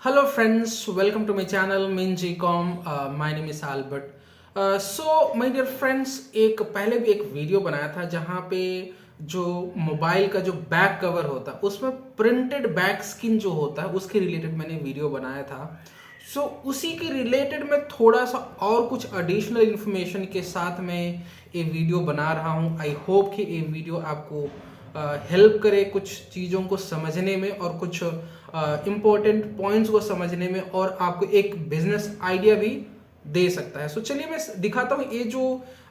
Hello friends, welcome to my channel MinGcom. My name is Albert. So my dear friends, एक पहले भी एक video बनाया था जहाँ पे जो मोबाइल का जो बैक कवर होता है उसमें प्रिंटेड बैक स्किन जो होता है उसके रिलेटेड मैंने वीडियो बनाया था। सो उसी के रिलेटेड मैं थोड़ा सा और कुछ एडिशनल इन्फॉर्मेशन के साथ मैं ये वीडियो बना रहा हूँ। आई होप कि ये वीडियो आपको हेल्प करे कुछ चीज़ों को समझने में और कुछ इम्पोर्टेंट पॉइंट्स को समझने में और आपको एक बिजनेस आइडिया भी दे सकता है। सो चलिए मैं दिखाता हूँ। ये जो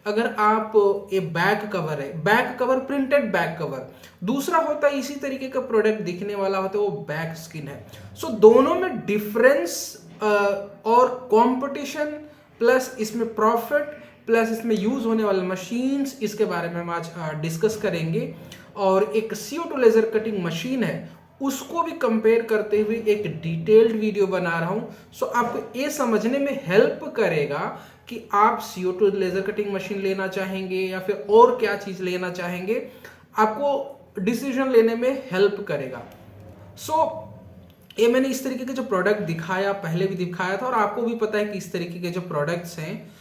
अगर आप ये बैक कवर है, back cover printed back cover, दूसरा होता है इसी तरीके का प्रोडक्ट दिखने वाला होता है वो बैक स्किन है। सो दोनों में डिफरेंस और कंपटीशन प्लस इसमें प्रॉफिट प्लस इसमें यूज होने वाले मशीन्स, इसके बारे में हम आज डिस्कस करेंगे। और एक CO2 लेजर कटिंग मशीन है उसको भी कंपेयर करते हुए एक डिटेल्ड वीडियो बना रहा हूं। सो आपको ये समझने में हेल्प करेगा कि आप CO2 लेजर कटिंग मशीन लेना चाहेंगे या फिर और क्या चीज लेना चाहेंगे, आपको डिसीजन लेने में हेल्प करेगा। सो ये मैंने इस तरीके के जो प्रोडक्ट दिखाया, पहले भी दिखाया था और आपको भी पता है कि इस तरीके के जो प्रोडक्ट्स हैं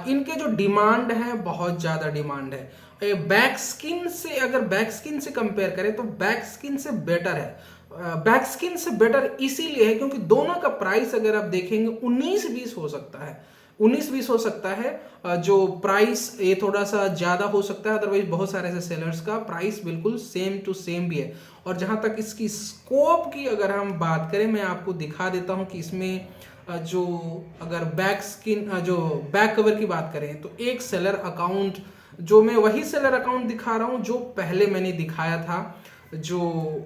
इनके जो डिमांड है बहुत ज़्यादा डिमांड है। बैक स्किन से अगर बैक स्किन से कंपेयर करें तो बैक स्किन से बेटर है। बैक स्किन से बेटर इसीलिए है क्योंकि दोनों का प्राइस अगर आप देखेंगे 19-20 हो सकता है, 19-20 हो सकता है। जो प्राइस ये थोड़ा सा ज़्यादा हो सकता है, अदरवाइज बहुत सारे ऐसे सेलर्स का प्राइस बिल्कुल सेम टू सेम भी है। और जहाँ तक इसकी स्कोप की अगर हम बात करें, मैं आपको दिखा देता हूँ कि इसमें जो अगर बैक स्किन जो बैक कवर की बात करें तो एक सेलर अकाउंट, जो मैं वही सेलर अकाउंट दिखा रहा हूँ जो पहले मैंने दिखाया था, जो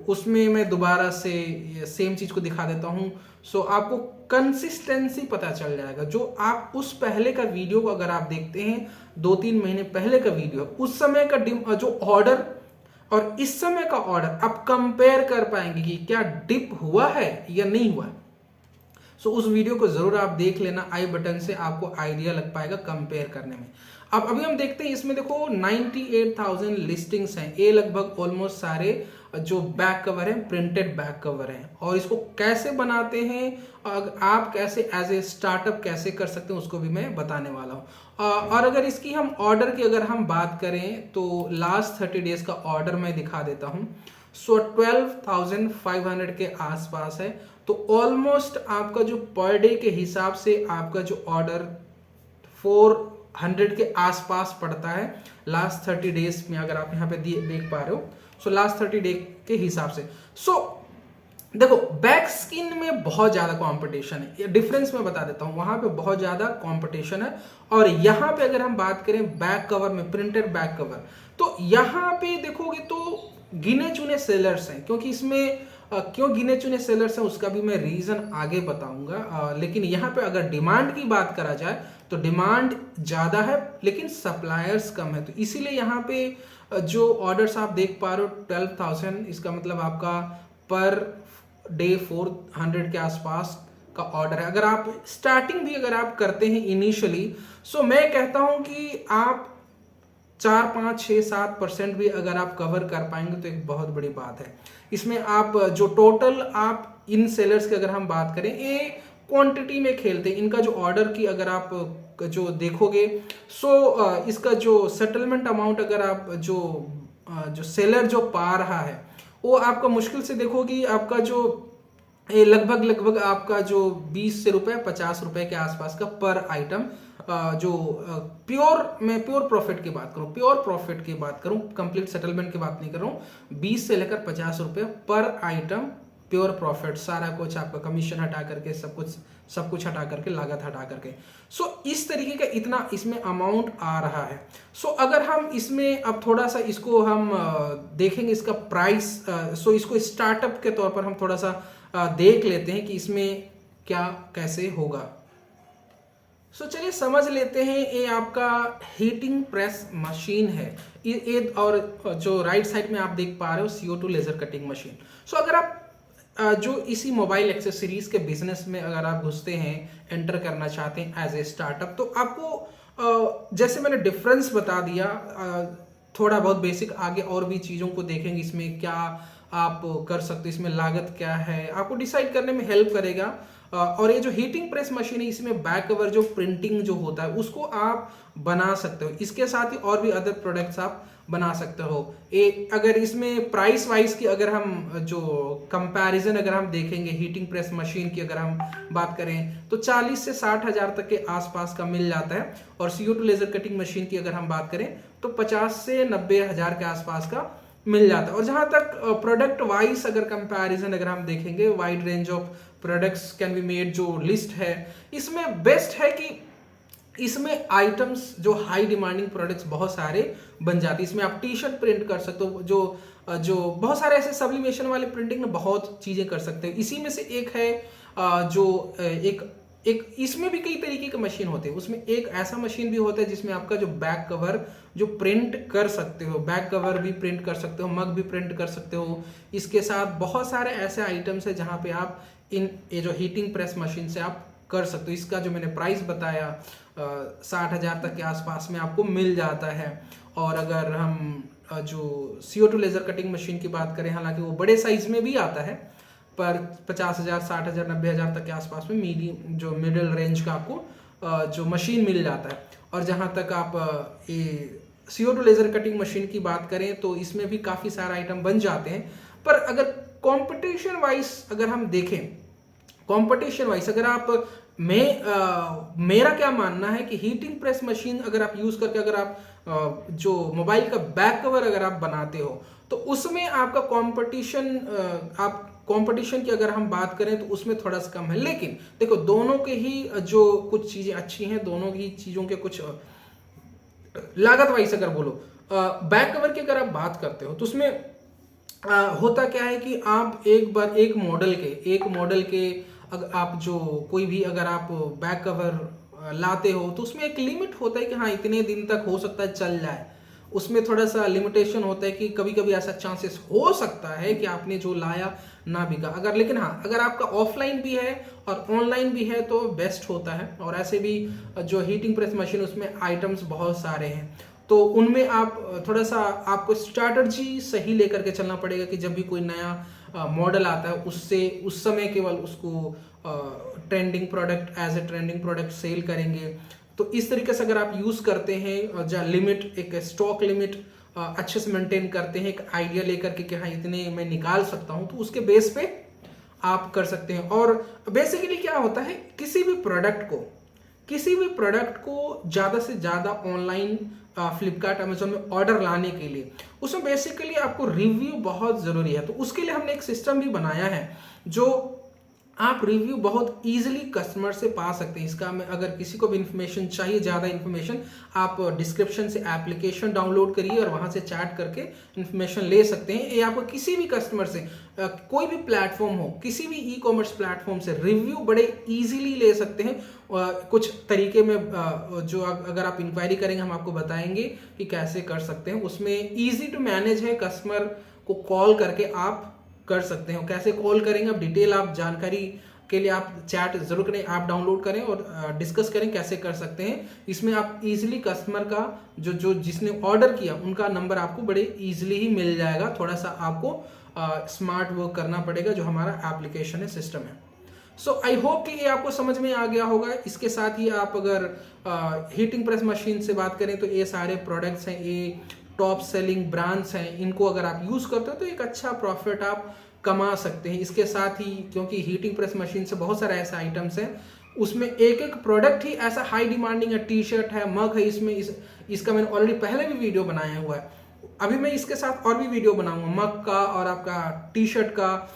उसमें मैं दोबारा से सेम चीज़ को दिखा देता हूँ। सो आपको कंसिस्टेंसी पता चल जाएगा। जो आप उस पहले का वीडियो को अगर आप देखते हैं, 2-3 महीने पहले का वीडियो, उस समय का जो ऑर्डर और इस समय का ऑर्डर आप कंपेयर कर पाएंगे कि क्या डिप हुआ है या नहीं हुआ है। सो उस वीडियो को जरूर आप देख लेना, आई बटन से आपको आइडिया लग पाएगा कंपेयर करने में। अब अभी हम देखते हैं, इसमें देखो 98,000 लिस्टिंग्स हैं। ये लगभग ऑलमोस्ट सारे जो बैक कवर है प्रिंटेड बैक कवर हैं। और इसको कैसे बनाते हैं, आप कैसे एज ए स्टार्टअप कैसे कर सकते हैं उसको भी मैं बताने वाला हूँ। और अगर इसकी हम ऑर्डर की अगर हम बात करें तो लास्ट 30 डेज का ऑर्डर मैं दिखा देता हूँ। सो 12,500 के आसपास है। तो ऑलमोस्ट आपका जो पर डे के हिसाब से आपका जो ऑर्डर 400 के आसपास पड़ता है लास्ट 30 डेज में, अगर आप यहाँ पे देख पा रहे हो। सो लास्ट 30 डे के हिसाब से देखो बैक स्किन में बहुत ज्यादा कंपटीशन है। ये डिफरेंस मैं बता देता हूं, वहां पे बहुत ज्यादा कंपटीशन है। और यहां पे अगर हम बात करें बैक कवर में, प्रिंटेड बैक कवर, तो यहां पे देखोगे तो गिने चुने सेलर्स हैं। क्योंकि इसमें क्यों गिने चुने सेलर्स हैं उसका भी मैं रीजन आगे बताऊंगा। लेकिन यहाँ पे अगर डिमांड की बात करा जाए तो डिमांड ज्यादा है लेकिन सप्लायर्स कम है। तो इसीलिए यहाँ पे जो ऑर्डर्स आप देख पा रहे हो 12,000, इसका मतलब आपका पर डे 400 के आसपास का ऑर्डर है। अगर आप स्टार्टिंग भी अगर आप करते हैं इनिशियली, सो मैं कहता हूं कि आप 4-5-6-7% भी अगर आप कवर कर पाएंगे तो एक बहुत बड़ी बात है। इसमें आप जो टोटल आप इन सेलर्स की अगर हम बात करें, ये क्वांटिटी में खेलते हैं। इनका जो ऑर्डर की अगर आप जो देखोगे, सो इसका जो सेटलमेंट अमाउंट अगर आप जो सेलर जो पा रहा है वो आपका मुश्किल से देखोगी, आपका जो ये लगभग आपका जो 20 से रुपए 50 रुपए के आसपास का पर आइटम, जो मैं प्योर प्रॉफिट की बात करूं, प्योर प्रॉफिट की बात करूं, कंप्लीट सेटलमेंट की बात नहीं कर रहा हूं, 20 से लेकर 50 रुपए पर आइटम प्योर प्रॉफिट, सारा कुछ आपका कमीशन हटा करके, सब कुछ हटा करके, लागत हटा करके। सो इस तरीके का इतना इसमें अमाउंट आ रहा है। सो अगर हम इसमें अब थोड़ा सा इसको हम देखेंगे इसका प्राइस, सो इसको स्टार्टअप के तौर पर हम थोड़ा सा देख लेते हैं कि इसमें क्या कैसे होगा। सो चलिए समझ लेते हैं। ये आपका हीटिंग प्रेस मशीन है ये, और जो राइट साइड में आप देख पा रहे हो CO2 लेजर कटिंग मशीन। सो अगर आप जो इसी मोबाइल एक्सेसरीज के बिजनेस में अगर आप घुसते हैं, एंटर करना चाहते हैं एज ए स्टार्टअप, तो आपको जैसे मैंने डिफरेंस बता दिया, थोड़ा बहुत बेसिक, आगे और भी चीज़ों को देखेंगे इसमें क्या आप कर सकते हो, इसमें लागत क्या है, आपको डिसाइड करने में हेल्प करेगा। और ये जो हीटिंग प्रेस मशीन है इसमें बैक कवर जो प्रिंटिंग जो होता है उसको आप बना सकते हो। इसके साथ ही और भी अदर प्रोडक्ट्स आप बना सकते हो। अगर इसमें प्राइस वाइज की अगर हम जो कंपैरिजन अगर हम देखेंगे हीटिंग प्रेस मशीन की अगर हम बात करें तो 40 से 60 हजार तक के आसपास का मिल जाता है। और CO2 लेजर कटिंग मशीन की अगर हम बात करें तो 50 से 90 हजार के आसपास का मिल जाता है। और जहां तक प्रोडक्ट वाइज अगर कंपैरिजन अगर हम देखेंगे, wide range of products can be made जो लिस्ट है इसमें बेस्ट है कि इसमें आइटम्स जो हाई डिमांडिंग प्रोडक्ट्स बहुत सारे बन जाते हैं। इसमें आप टी शर्ट प्रिंट कर सकते हो, जो बहुत सारे ऐसे सब्लिमेशन वाले प्रिंटिंग में बहुत चीजें कर सकते हैं। इसी में से एक है एक इसमें भी कई तरीके के मशीन होते हैं। उसमें एक ऐसा मशीन भी होता है जिसमें आपका जो बैक कवर जो प्रिंट कर सकते हो, बैक कवर भी प्रिंट कर सकते हो, मग भी प्रिंट कर सकते हो। इसके साथ बहुत सारे ऐसे आइटम्स है जहां पे आप ये जो हीटिंग प्रेस मशीन से आप कर सकते हो। इसका जो मैंने प्राइस बताया 60 हजार तक के आसपास में आपको मिल जाता है। और अगर हम जो CO2 लेजर कटिंग मशीन की बात करें, हालांकि वो बड़े साइज में भी आता है पर 50 हजार, 60 हजार, 90 हजार तक के आसपास में मीडियम जो मिडिल रेंज का आपको जो मशीन मिल जाता है। और जहां तक आप ये CO2 लेजर कटिंग मशीन की बात करें तो इसमें भी काफी सारे आइटम बन जाते हैं। पर अगर कंपटीशन वाइज अगर हम देखें, कंपटीशन वाइज अगर आप मेरा क्या मानना है कि हीटिंग प्रेस मशीन अगर आप यूज करके अगर आप जो मोबाइल का बैक कवर अगर आप बनाते हो तो उसमें आपका कंपटीशन की अगर हम बात करें तो उसमें थोड़ा सा कम है। लेकिन देखो दोनों के ही जो कुछ चीजें अच्छी हैं, दोनों ही चीजों के कुछ लागत वाइज अगर बोलो बैक कवर की अगर आप बात करते हो तो उसमें होता क्या है कि आप एक मॉडल के अगर आप जो कोई भी अगर आप बैक कवर लाते हो तो उसमें एक लिमिट होता है कि हाँ इतने दिन तक हो सकता है चल जाए। उसमें थोड़ा सा लिमिटेशन होता है कि कभी कभी ऐसा चांसेस हो सकता है कि आपने जो लाया ना बिका। लेकिन हाँ अगर आपका ऑफलाइन भी है और ऑनलाइन भी है तो बेस्ट होता है। और ऐसे भी जो हीटिंग प्रेस मशीन उसमें आइटम्स बहुत सारे हैं तो उनमें आप थोड़ा सा आपको स्ट्रैटेजी सही लेकर के चलना पड़ेगा कि जब भी कोई नया मॉडल आता है उससे उस समय केवल उसको trending product as a trending product sell करेंगे। तो इस तरीके से अगर आप यूज करते हैं जहाँ लिमिट एक स्टॉक लिमिट अच्छे से मेंटेन करते हैं, एक आइडिया लेकर के कि हाँ इतने मैं निकाल सकता हूं, तो उसके बेस पे आप कर सकते हैं। और बेसिकली क्या होता है किसी भी प्रोडक्ट को ज्यादा से ज्यादा ऑनलाइन फ्लिपकार्ट अमेजोन में ऑर्डर लाने के लिए उसमें बेसिकली आपको रिव्यू बहुत जरूरी है। तो उसके लिए हमने एक सिस्टम भी बनाया है जो आप रिव्यू बहुत इजीली कस्टमर से पा सकते हैं। इसका में अगर किसी को भी इंफॉर्मेशन चाहिए, ज़्यादा इंफॉर्मेशन, आप डिस्क्रिप्शन से एप्लीकेशन डाउनलोड करिए और वहां से चैट करके इंफॉर्मेशन ले सकते हैं। ये आपको किसी भी कस्टमर से कोई भी प्लेटफॉर्म हो, किसी भी ई कॉमर्स प्लेटफॉर्म से रिव्यू बड़े इजीली ले सकते हैं। कुछ तरीके में जो अगर आप इंक्वायरी करेंगे हम आपको बताएंगे कि कैसे कर सकते हैं। उसमें ईजी टू मैनेज है, कस्टमर को कॉल करके आप कर सकते हैं। कैसे कॉल करेंगे आप डिटेल आप जानकारी के लिए आप चैट जरूर करें, आप डाउनलोड करें और डिस्कस करें कैसे कर सकते हैं। इसमें आप इजीली कस्टमर का जो जिसने ऑर्डर किया उनका नंबर आपको बड़े इजीली ही मिल जाएगा। थोड़ा सा आपको स्मार्ट वर्क करना पड़ेगा जो हमारा एप्लीकेशन है, सिस्टम है। सो आई होप कि ये आपको समझ में आ गया होगा। इसके साथ ही आप अगर हीटिंग प्रेस मशीन से बात करें तो ये सारे प्रोडक्ट्स हैं, ये टॉप सेलिंग ब्रांड्स हैं, इनको अगर आप यूज करते हो तो एक अच्छा प्रॉफिट आप कमा सकते हैं। इसके साथ ही क्योंकि हीटिंग प्रेस मशीन से बहुत सारे ऐसे आइटम्स हैं, उसमें एक एक प्रोडक्ट ही ऐसा हाई डिमांडिंग है। टी शर्ट है, मग है, इसमें इसका मैंने ऑलरेडी पहले भी वीडियो बनाया हुआ है। अभी मैं इसके साथ और भी वीडियो बनाऊंगा मग का और आपका टी शर्ट का,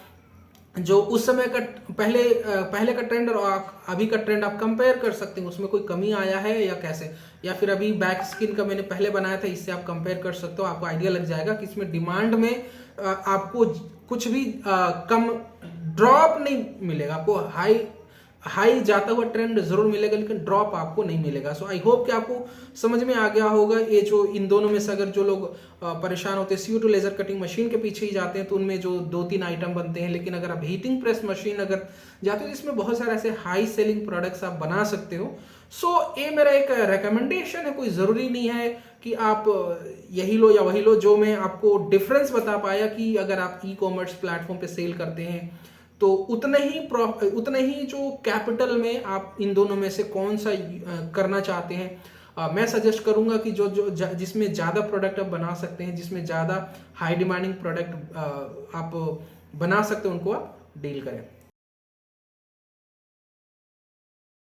जो उस समय का पहले का ट्रेंड और अभी का ट्रेंड आप कंपेयर कर सकते हैं, उसमें कोई कमी आया है या कैसे। या फिर अभी बैक स्किन का मैंने पहले बनाया था, इससे आप कंपेयर कर सकते हो, आपको आइडिया लग जाएगा कि इसमें डिमांड में आपको कुछ भी कम ड्रॉप नहीं मिलेगा। आपको हाई जाता हुआ ट्रेंड जरूर मिलेगा लेकिन ड्रॉप आपको नहीं मिलेगा। सो आई होप कि आपको समझ में आ गया होगा। ये जो इन दोनों में से अगर जो लोग परेशान होते हैं CO2 लेजर कटिंग मशीन के पीछे ही जाते हैं तो उनमें जो 2-3 आइटम बनते हैं, लेकिन अगर आप हीटिंग प्रेस मशीन अगर जाते हो तो इसमें बहुत सारे ऐसे हाई सेलिंग प्रोडक्ट्स आप बना सकते हो। सो ये मेरा एक रिकमेंडेशन है, कोई जरूरी नहीं है कि आप यही लो या वही लो। जो मैं आपको डिफरेंस बता पाया कि अगर आप ई कॉमर्स प्लेटफॉर्म पे सेल करते हैं तो उतने ही जो कैपिटल में आप इन दोनों में से कौन सा करना चाहते हैं। मैं सजेस्ट करूंगा कि जिसमें ज़्यादा प्रोडक्ट आप बना सकते हैं, जिसमें ज़्यादा हाई डिमांडिंग प्रोडक्ट आप बना सकते हैं, उनको आप डील करें।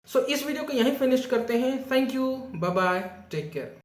सो इस वीडियो को यहीं फिनिश करते हैं। Thank you, bye bye, take care.